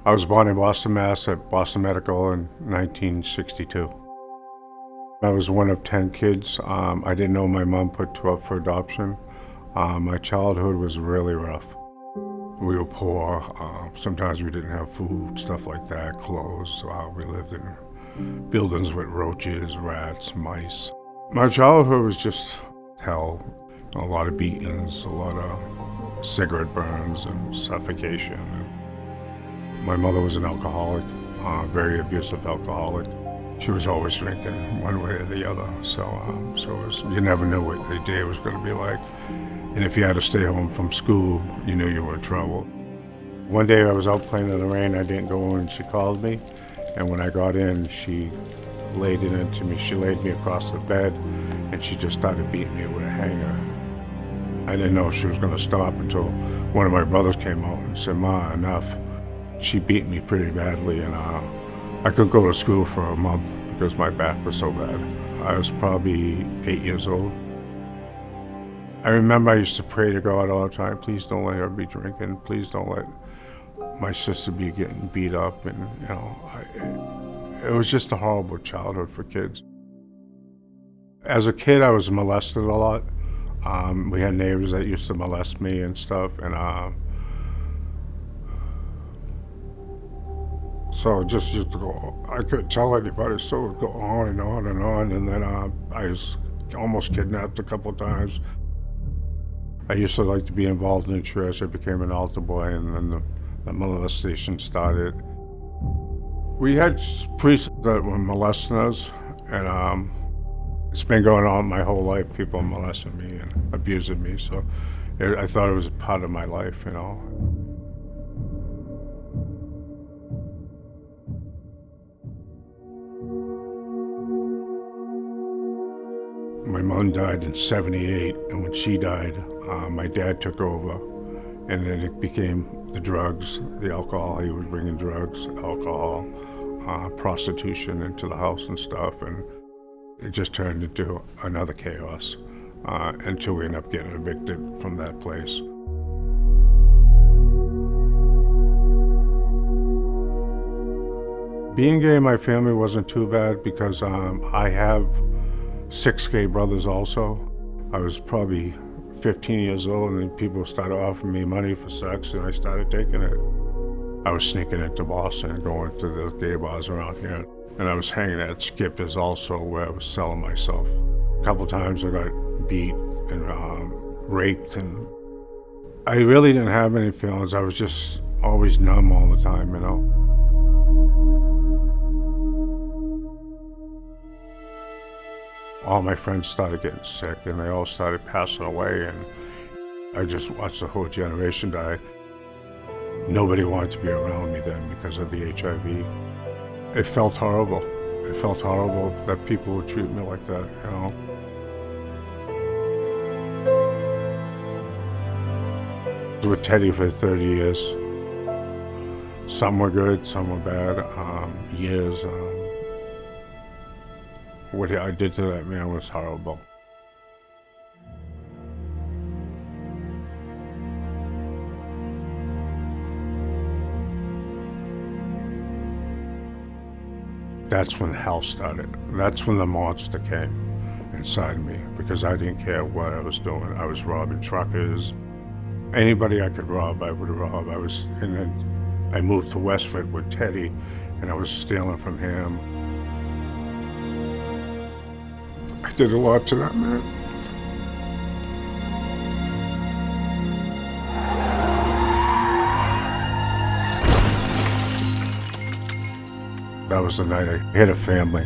I was born in Boston, Mass. At Boston Medical in 1962. I was one of 10 kids. I didn't know my mom put 2 up for adoption. My childhood was really rough. We were poor. Sometimes we didn't have food, stuff like that, clothes. We lived in buildings with roaches, rats, mice. My childhood was just hell. A lot of beatings, a lot of cigarette burns and suffocation. My mother was an alcoholic, very abusive alcoholic. She was always drinking one way or the other, so you never knew what the day was going to be like. And if you had to stay home from school, you knew you were in trouble. One day I was out playing in the rain, I didn't go in, she called me, and when I got in, she laid it into me. She laid me across the bed, and she just started beating me with a hanger. I didn't know if she was going to stop until one of my brothers came out and said, "Ma, enough." She beat me pretty badly, and I couldn't go to school for a month because my back was so bad. I was probably 8 years old. I remember I used to pray to God all the time, please don't let her be drinking, please don't let my sister be getting beat up, and it was just a horrible childhood for kids. As a kid, I was molested a lot. We had neighbors that used to molest me and stuff, and so just used to go, I couldn't tell anybody, so it would go on and on and on, and then I was almost kidnapped a couple of times. I used to like to be involved in the church. I became an altar boy, and then the molestation started. We had priests that were molesting us, and it's been going on my whole life, people molesting me and abusing me, so I thought it was part of my life, My mom died in '78, and when she died, my dad took over, and then it became the drugs, the alcohol. He was bringing drugs, alcohol, prostitution into the house and stuff, and it just turned into another chaos until we ended up getting evicted from that place. Being gay in my family wasn't too bad because I have 6 gay brothers also. I was probably 15 years old, and then people started offering me money for sex, and I started taking it. I was sneaking into Boston and going to the gay bars around here, and I was hanging at Skipper's also, where I was selling myself. A couple times I got beat and raped, and I really didn't have any feelings. I was just always numb all the time, All my friends started getting sick, and they all started passing away, and I just watched the whole generation die. Nobody wanted to be around me then because of the HIV. It felt horrible. It felt horrible that people would treat me like that, I was with Teddy for 30 years. Some were good, some were bad. Years. What I did to that man was horrible. That's when hell started. That's when the monster came inside me, because I didn't care what I was doing. I was robbing truckers. Anybody I could rob, I would rob. And then I moved to Westford with Teddy, and I was stealing from him. I did a lot to that man. That was the night I hit a family,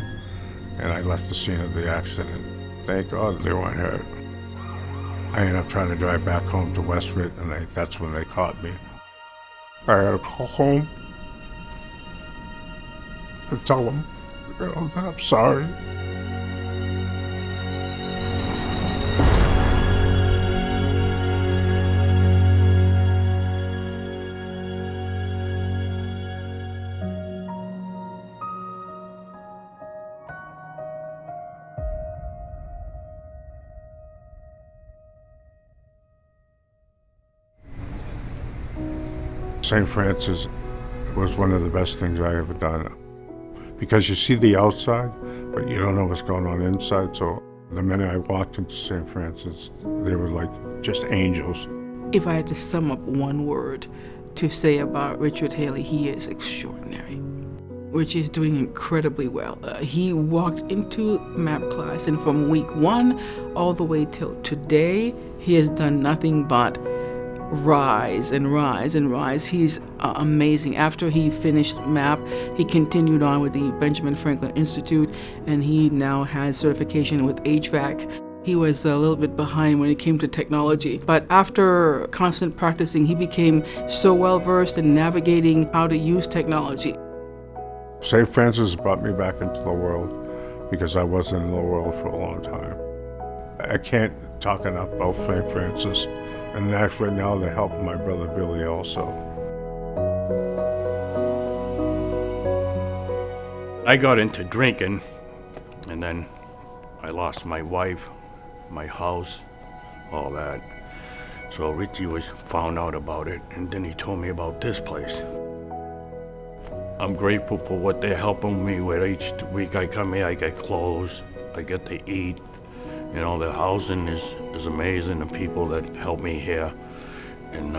and I left the scene of the accident. Thank God they weren't hurt. I ended up trying to drive back home to Westford, and that's when they caught me. I had to call home and tell them, that I'm sorry. St. Francis was one of the best things I ever done. Because you see the outside, but you don't know what's going on inside. So the minute I walked into St. Francis, they were like just angels. If I had to sum up one word to say about Richard Haley, he is extraordinary. Richie is doing incredibly well. He walked into MAP class, and from week 1 all the way till today, he has done nothing but rise and rise and rise. He's amazing. After he finished MAP, he continued on with the Benjamin Franklin Institute, and he now has certification with HVAC. He was a little bit behind when it came to technology, but after constant practicing, he became so well versed in navigating how to use technology. St. Francis brought me back into the world because I wasn't in the world for a long time. I can't talk enough about St. Francis, and actually now they help my brother Billy also. I got into drinking, and then I lost my wife, my house, all that. So Richie found out about it, and then he told me about this place. I'm grateful for what they're helping me with. Each week I come here, I get clothes, I get to eat. You know, the housing is amazing, the people that help me here. And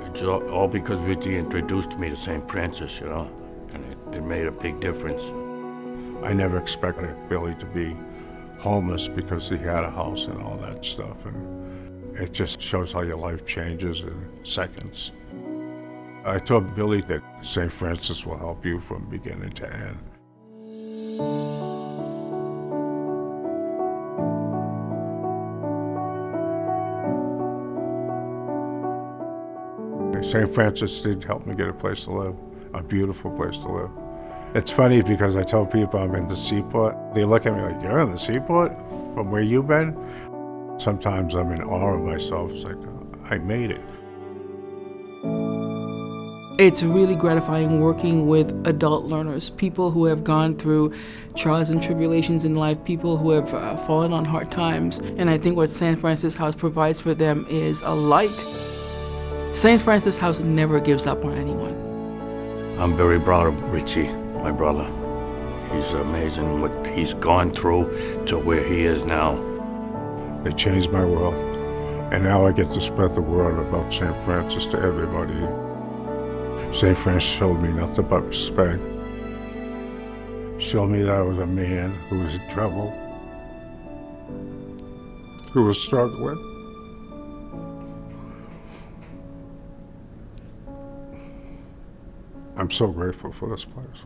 it's all because Richie introduced me to St. Francis, you know, and it made a big difference. I never expected Billy to be homeless because he had a house and all that stuff. And it just shows how your life changes in seconds. I told Billy that St. Francis will help you from beginning to end. St. Francis did help me get a place to live, a beautiful place to live. It's funny because I tell people I'm in the seaport. They look at me like, you're in the seaport? From where you've been? Sometimes I'm in awe of myself. It's like, I made it. It's really gratifying working with adult learners, people who have gone through trials and tribulations in life, people who have fallen on hard times. And I think what St. Francis House provides for them is a light. St. Francis House never gives up on anyone. I'm very proud of Richie, my brother. He's amazing what he's gone through to where he is now. They changed my world, and now I get to spread the word about St. Francis to everybody. St. Francis showed me nothing but respect. Showed me that I was a man who was in trouble, who was struggling. I'm so grateful for this place.